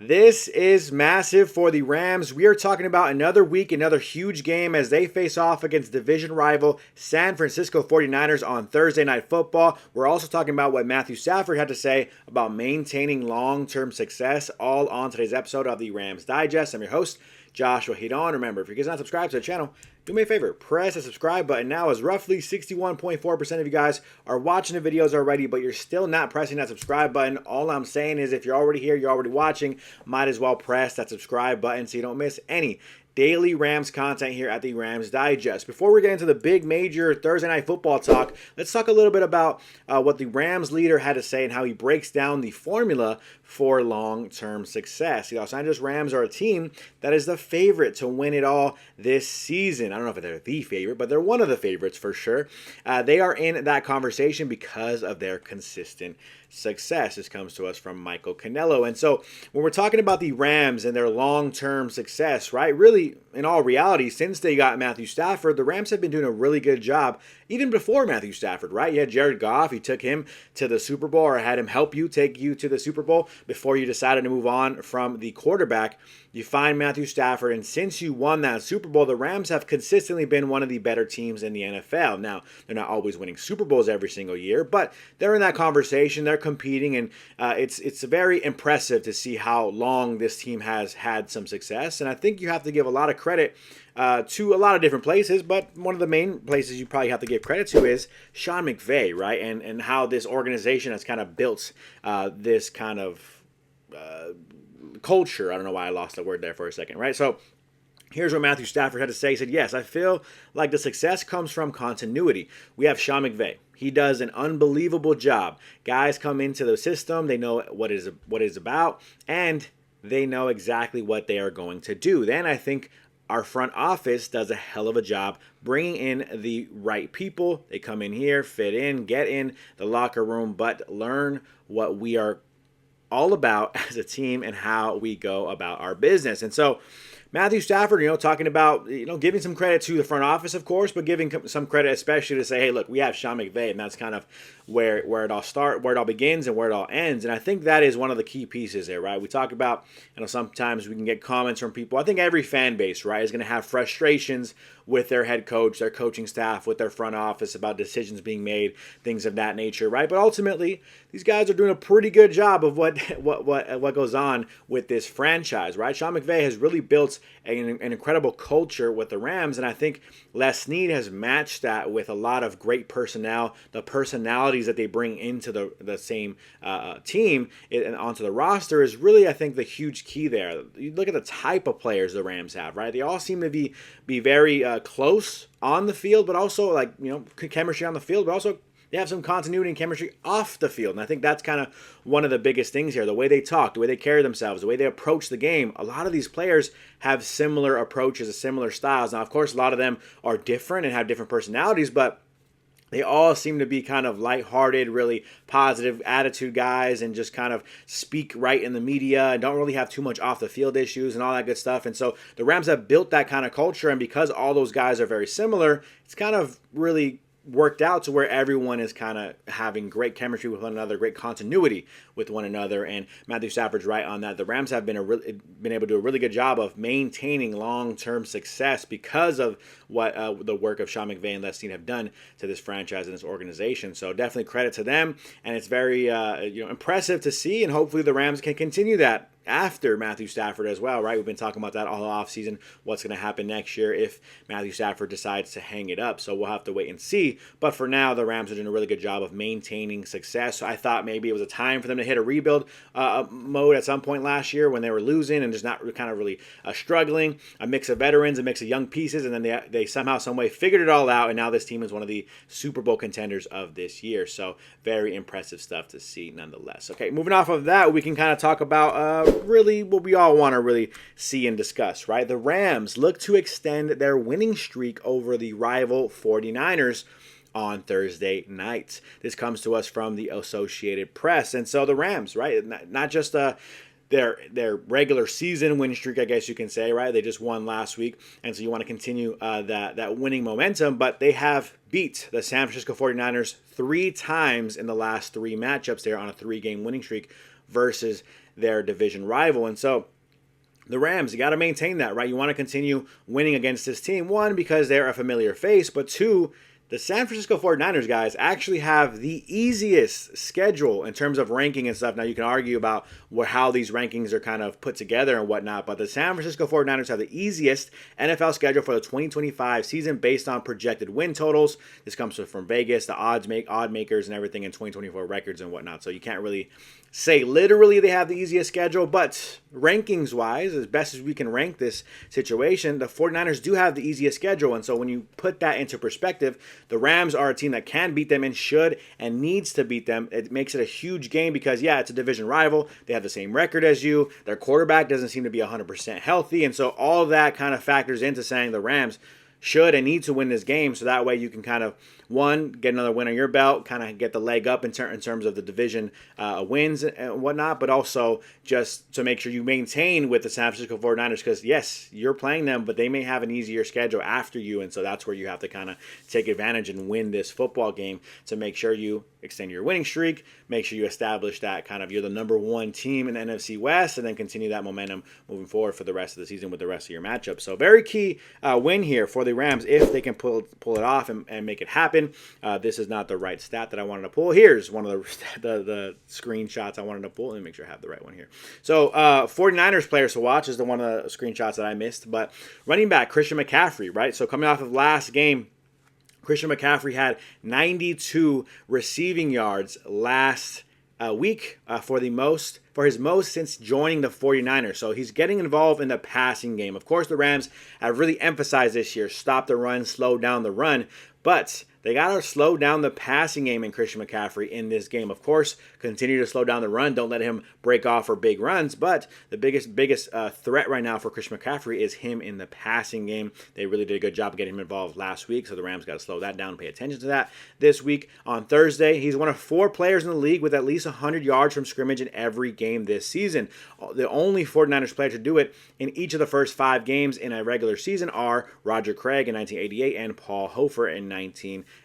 This is massive for the Rams. We are talking about another week, another huge game as they face off against division rival San Francisco 49ers on Thursday Night Football. We're also talking about what Matthew Stafford had to say about maintaining long-term success, all on today's episode of the Rams Digest. I'm your host, Joshua Giron. Remember, if you're not subscribed to the channel, do me a favor, press the subscribe button now, as roughly 61.4% of you guys are watching the videos already, but you're still not pressing that subscribe button. All I'm saying is if you're already here, you're already watching, might as well press that subscribe button so you don't miss any daily Rams content here at the Rams Digest. Before we get into the big major Thursday Night Football talk, let's talk a little bit about what the Rams leader had to say and how he breaks down the formula for long-term success. The Los Angeles Rams are a team that is the favorite to win it all this season. I don't know if they're the favorite, but they're one of the favorites for sure. They are in that conversation because of their consistent success. This comes to us from Michael Canelo. And so when we're talking about the Rams and their long-term success, right, really, in all reality, since they got Matthew Stafford, the Rams have been doing a really good job, even before Matthew Stafford, right? You had Jared Goff, you took him to the Super Bowl, or had him help you take you to the Super Bowl before you decided to move on from the quarterback. You find Matthew Stafford, and since you won that Super Bowl, the Rams have consistently been one of the better teams in the NFL. Now, they're not always winning Super Bowls every single year, but they're in that conversation, they're competing, and it's very impressive to see how long this team has had some success. And I think you have to give a lot of credit to a lot of different places, but one of the main places you probably have to give credit to is Sean McVay, right? And how this organization has kind of built this kind of culture. I don't know why I lost that word there for a second, right? So here's what Matthew Stafford had to say. He said, yes, I feel like the success comes from continuity. We have Sean McVay. He does an unbelievable job. Guys come into the system. They know what it is about, and they know exactly what they are going to do. Then I think our front office does a hell of a job bringing in the right people. They come in here, fit in, get in the locker room, but learn what we are all about as a team and how we go about our business. And so Matthew Stafford, talking about, giving some credit to the front office, of course, but giving some credit especially to say, hey, look, we have Sean McVay, and that's kind of where it all begins and where it all ends. And I think that is one of the key pieces there, right? We talk about, sometimes we can get comments from people. I think every fan base, right, is going to have frustrations with their head coach, their coaching staff, with their front office about decisions being made, things of that nature, right? But ultimately, these guys are doing a pretty good job of what goes on with this franchise, right? Sean McVay has really built an incredible culture with the Rams, and I think Snead has matched that with a lot of great personnel, the personalities that they bring into the same team and onto the roster is really, I think, the huge key there. You look at the type of players the Rams have, right? They all seem to be very close on the field, but also chemistry on the field, but also they have some continuity and chemistry off the field. And I think that's kind of one of the biggest things here. The way they talk, the way they carry themselves, the way they approach the game. A lot of these players have similar approaches, similar styles. Now, of course, a lot of them are different and have different personalities, but they all seem to be kind of lighthearted, really positive attitude guys, and just kind of speak right in the media and don't really have too much off the field issues and all that good stuff. And so the Rams have built that kind of culture, and because all those guys are very similar, it's kind of really worked out to where everyone is kind of having great chemistry with one another, great continuity with one another, and Matthew Stafford's right on that. The Rams have been able to do a really good job of maintaining long-term success because of what the work of Sean McVay and Snead have done to this franchise and this organization. So definitely credit to them, and it's very impressive to see, and hopefully the Rams can continue that after Matthew Stafford as well, right? We've been talking about that all offseason, what's going to happen next year if Matthew Stafford decides to hang it up. So we'll have to wait and see. But for now, the Rams are doing a really good job of maintaining success. So I thought maybe it was a time for them to hit a rebuild mode at some point last year when they were losing and just not kind of really struggling. A mix of veterans, a mix of young pieces, and then they somehow, some way figured it all out, and now this team is one of the Super Bowl contenders of this year. So very impressive stuff to see nonetheless. Okay, moving off of that, we can kind of talk about really what we all want to really see and discuss, right? The Rams look to extend their winning streak over the rival 49ers on Thursday night. This comes to us from the Associated Press. And so the Rams, right, not just their regular season win streak, I guess you can say, right? They just won last week, and so you want to continue that winning momentum, but they have beat the San Francisco 49ers 3 times in the last 3 matchups there on a 3-game winning streak versus their division rival. And so the Rams, you got to maintain that, right? You want to continue winning against this team. One, because they're a familiar face, but two, the San Francisco 49ers, guys, actually have the easiest schedule in terms of ranking and stuff. Now, you can argue about how these rankings are kind of put together and whatnot, but the San Francisco 49ers have the easiest NFL schedule for the 2025 season based on projected win totals. This comes from Vegas, the odd makers and everything in 2024 records and whatnot. So you can't really say literally they have the easiest schedule, but rankings-wise, as best as we can rank this situation, the 49ers do have the easiest schedule. And so when you put that into perspective, the Rams are a team that can beat them and should and needs to beat them. It makes it a huge game because, yeah, it's a division rival. They have the same record as you. Their quarterback doesn't seem to be 100% healthy. And so all of that kind of factors into saying the Rams should and need to win this game, so that way you can kind of, one, get another win on your belt, kind of get the leg up in terms of the division wins and whatnot, but also just to make sure you maintain with the San Francisco 49ers, because yes, you're playing them, but they may have an easier schedule after you, and so that's where you have to kind of take advantage and win this football game to make sure you extend your winning streak, make sure you establish that kind of you're the number one team in the NFC West, and then continue that momentum moving forward for the rest of the season with the rest of your matchups. So very key win here for the Rams if they can pull it off and make it happen. This is not the right stat that I wanted to pull. Here's one of the screenshots I wanted to pull. Let me make sure I have the right one here. So 49ers players to watch is the one of the screenshots that I missed. But running back Christian McCaffrey, right? So coming off of last game, Christian McCaffrey had 92 receiving yards last week for his most since joining the 49ers. So he's getting involved in the passing game. Of course, the Rams have really emphasized this year, stop the run, slow down the run. But they got to slow down the passing game in Christian McCaffrey in this game. Of course, continue to slow down the run. Don't let him break off for big runs. But the biggest threat right now for Christian McCaffrey is him in the passing game. They really did a good job of getting him involved last week, so the Rams got to slow that down and pay attention to that this week. On Thursday, he's one of 4 players in the league with at least 100 yards from scrimmage in every game this season. The only 49ers player to do it in each of the first 5 games in a regular season are Roger Craig in 1988 and Paul Hofer in 1980.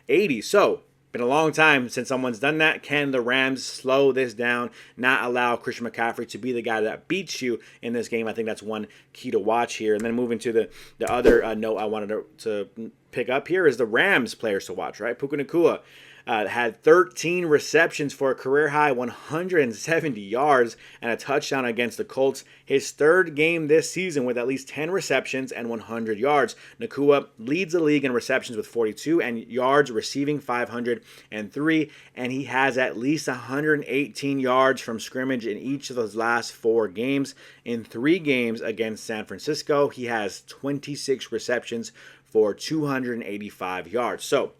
So, been a long time since someone's done that. Can the Rams slow this down, not allow Christian McCaffrey to be the guy that beats you in this game? I think that's one key to watch here. And then moving to the other note I wanted to pick up here is the Rams players to watch, right? Puka Nacua had 13 receptions for a career-high 170 yards and a touchdown against the Colts. His third game this season with at least 10 receptions and 100 yards. Nacua leads the league in receptions with 42 and yards receiving 503, and he has at least 118 yards from scrimmage in each of those last 4 games. In 3 games against San Francisco, he has 26 receptions for 285 yards. So,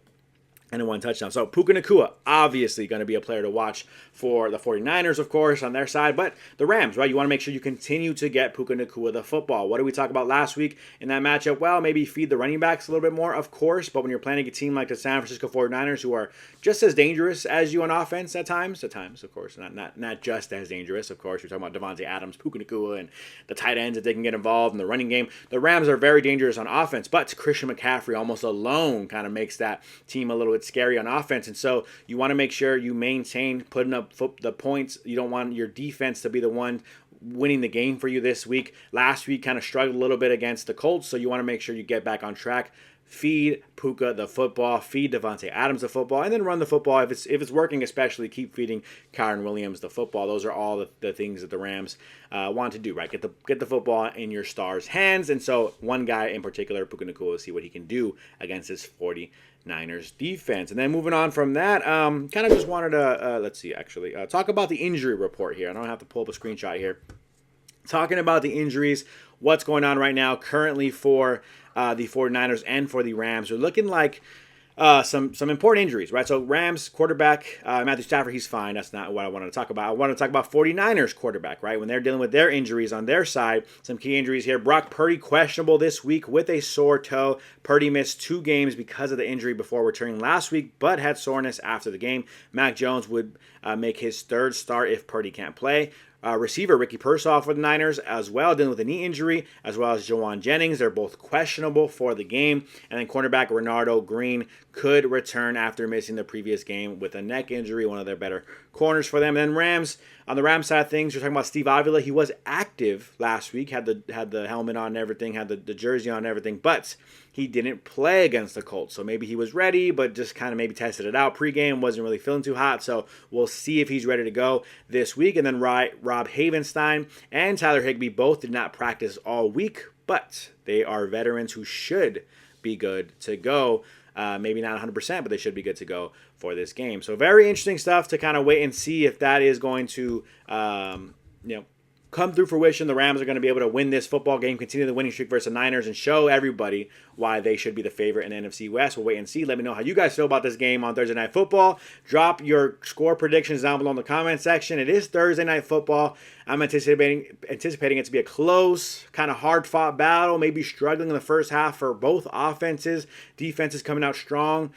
and 1 touchdown. So Puka Nacua, obviously going to be a player to watch for the 49ers, of course, on their side. But the Rams, right? You want to make sure you continue to get Puka Nacua the football. What did we talk about last week in that matchup? Well, maybe feed the running backs a little bit more, of course. But when you're playing a team like the San Francisco 49ers, who are just as dangerous as you on offense at times, of course, not just as dangerous, of course. You're talking about Devontae Adams, Puka Nacua, and the tight ends that they can get involved in the running game. The Rams are very dangerous on offense, but Christian McCaffrey almost alone kind of makes that team a little bit scary on offense. And so you want to make sure you maintain putting up the points. You don't want your defense to be the one winning the game for you this week. Last week kind of struggled a little bit against the Colts, so you want to make sure you get back on track. Feed Puka the football, feed Devontae Adams the football, and then run the football. If it's working, especially keep feeding Kyren Williams the football. Those are all the things that the Rams want to do, right? Get the football in your stars' hands. And so one guy in particular, Puka Nacua, see what he can do against his 49ers defense. And then moving on from that, kind of just wanted to, talk about the injury report here. I don't have to pull up a screenshot here. Talking about the injuries, what's going on right now currently for the 49ers and for the Rams. We're looking like some important injuries, right? So Rams quarterback, Matthew Stafford, he's fine. That's not what I wanted to talk about. I want to talk about 49ers quarterback, right? When they're dealing with their injuries on their side, some key injuries here. Brock Purdy questionable this week with a sore toe. Purdy missed 2 games because of the injury before returning last week, but had soreness after the game. Mac Jones would make his 3rd start if Purdy can't play. Receiver Ricky Persall for the Niners as well, dealing with a knee injury, as well as Jawan Jennings. They're both questionable for the game. And then cornerback Renardo Green could return after missing the previous game with a neck injury, one of their better corners for them. And then Rams, On the Rams side of things, you're talking about Steve Avila. He was active last week, had the helmet on and everything, had the jersey on and everything, but he didn't play against the Colts. So maybe he was ready, but just kind of maybe tested it out pregame, wasn't really feeling too hot. So we'll see if he's ready to go this week. And then Rob Havenstein and Tyler Higbee both did not practice all week, but they are veterans who should be good to go. Maybe not 100%, but they should be good to go for this game. So very interesting stuff to kind of wait and see if that is going to, come through fruition. The Rams are going to be able to win this football game, continue the winning streak versus the Niners, and show everybody why they should be the favorite in the NFC West. We'll wait and see. Let me know how you guys feel about this game on Thursday Night Football. Drop your score predictions down below in the comment section. It is Thursday Night Football. I'm anticipating it to be a close, kind of hard-fought battle, maybe struggling in the first half for both offenses. Defenses coming out strong.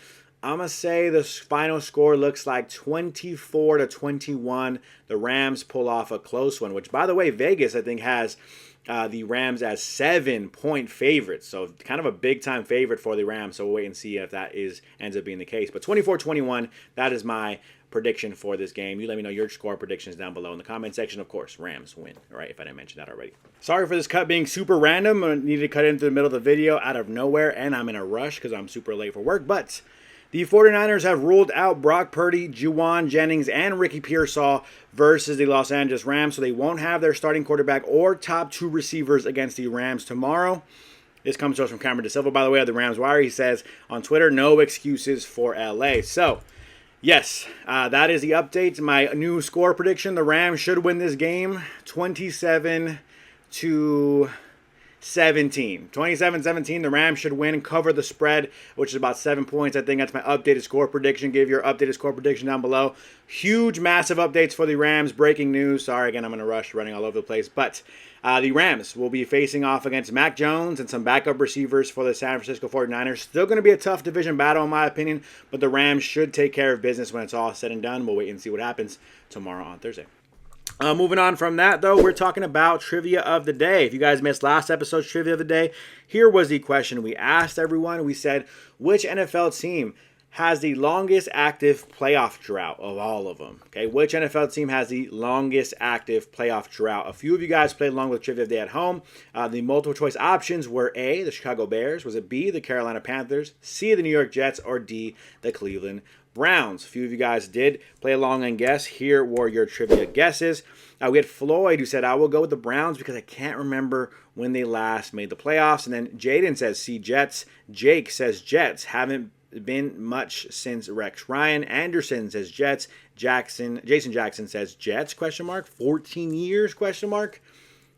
I'm going to say the final score looks like 24-21. The Rams pull off a close one, which, by the way, Vegas, I think, has the Rams as 7-point favorites. So kind of a big-time favorite for the Rams. So we'll wait and see if that ends up being the case. But 24-21, that is my prediction for this game. You let me know your score predictions down below in the comment section. Of course, Rams win, all right, if I didn't mention that already. Sorry for this cut being super random. I needed to cut into the middle of the video out of nowhere, and I'm in a rush because I'm super late for work. But the 49ers have ruled out Brock Purdy, Juwan Jennings, and Ricky Pearsall versus the Los Angeles Rams, so they won't have their starting quarterback or top two receivers against the Rams tomorrow. This comes to us from Cameron DeSilva, by the way, of the Rams Wire. He says on Twitter, no excuses for LA. So, yes, that is the update. My new score prediction, the Rams should win this game 27-17. 27-17, the Rams should win and cover the spread, which is about 7 points. I think that's my updated score prediction. Give your updated score prediction down below. Huge, massive updates for the Rams. Breaking news. Sorry, again, I'm in a rush running all over the place. But the Rams will be facing off against Mac Jones and some backup receivers for the San Francisco 49ers. Still going to be a tough division battle, in my opinion, but the Rams should take care of business when it's all said and done. We'll wait and see what happens tomorrow on Thursday. Moving on from that, though, we're talking about trivia of the day. If you guys missed last episode's trivia of the day, here was the question we asked everyone. We said, which NFL team has the longest active playoff drought of all of them? Okay, which NFL team has the longest active playoff drought? A few of you guys played along with trivia of the day at home. The multiple choice options were A, the Chicago Bears. Was it B, the Carolina Panthers? C, the New York Jets? Or D, the Cleveland Browns? A few of you guys did play along and guess. Here were your trivia guesses. We had Floyd who said, I will go with the Browns because I can't remember when they last made the playoffs. And then Jaden says, C, Jets. Jake says, Jets. Haven't been much since Rex Ryan. Anderson says, Jets. Jason Jackson says, Jets, question mark. 14 years, question mark.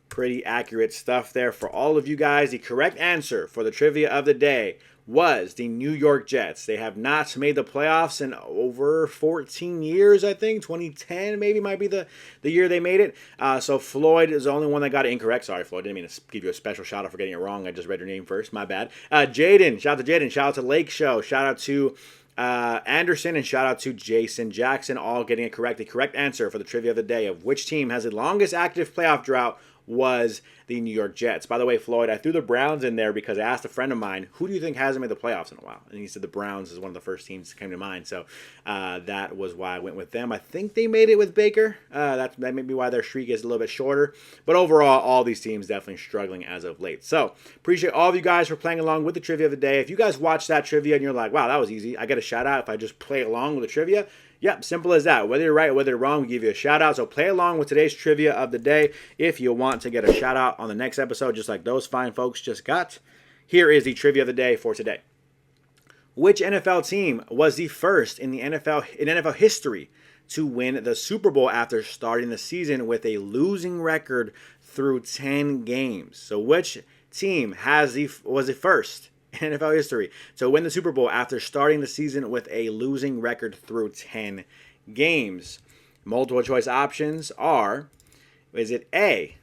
Pretty accurate stuff there for all of you guys. The correct answer for the trivia of the day was the New York Jets. They have not made the playoffs in over 14 years, I think. 2010 maybe might be the year they made it. So Floyd is the only one that got it incorrect. Sorry, Floyd. Didn't mean to give you a special shout out for getting it wrong. I just read your name first. My bad. Jaden. Shout out to Jaden. Shout out to Lake Show. Shout out to Anderson, and shout out to Jason Jackson, all getting it correct. The correct answer for the trivia of the day of which team has the longest active playoff drought was the New York Jets. By the way, Floyd, I threw the Browns in there because I asked a friend of mine, who do you think hasn't made the playoffs in a while? And he said the Browns is one of the first teams that came to mind. So that was why I went with them. I think they made it with Baker. That may be why their streak is a little bit shorter. But overall, all these teams definitely struggling as of late. So appreciate all of you guys for playing along with the trivia of the day. If you guys watched that trivia and you're like, wow, that was easy, I get a shout out if I just play along with the trivia. Yep, simple as that. Whether you're right or whether you're wrong, we give you a shout out. So play along with today's trivia of the day if you want to get a shout out on the next episode, just like those fine folks just got. Here is the trivia of the day for today. Which NFL team was the first in NFL history to win the Super Bowl after starting the season with a losing record through 10 games? So which team was the first in NFL history to win the Super Bowl after starting the season with a losing record through 10 games? Multiple choice options are, is it A,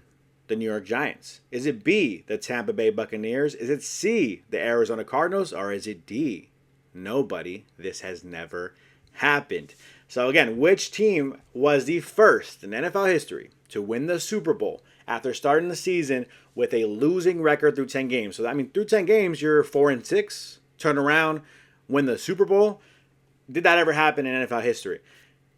the New York Giants? Is it B, the Tampa Bay Buccaneers? Is it C, the Arizona Cardinals? Or is it D, nobody? This has never happened. So again, which team was the first in NFL history to win the Super Bowl after starting the season with a losing record through 10 games? So, I mean, through 10 games, you're 4-6, turn around, win the Super Bowl. Did that ever happen in NFL history?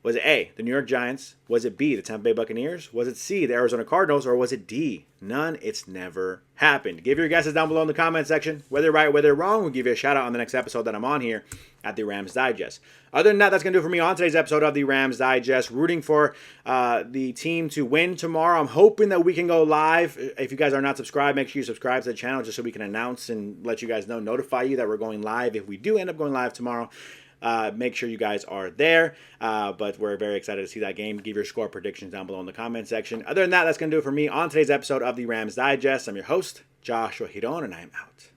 Was it A, the New York Giants? Was it B, the Tampa Bay Buccaneers? Was it C, the Arizona Cardinals? Or was it D, none? It's never happened. Give your guesses down below in the comment section. Whether right, whether wrong, we'll give you a shout out on the next episode that I'm on here at the Rams Digest. Other than that, that's going to do it for me on today's episode of the Rams Digest. Rooting for the team to win tomorrow. I'm hoping that we can go live. If you guys are not subscribed, make sure you subscribe to the channel just so we can announce and let you guys know, notify you that we're going live. If we do end up going live tomorrow, make sure you guys are there. But we're very excited to see that game. Give your score predictions down below in the comment section. Other than that, that's going to do it for me on today's episode of the Rams Digest. I'm your host, Joshua Giron, and I am out.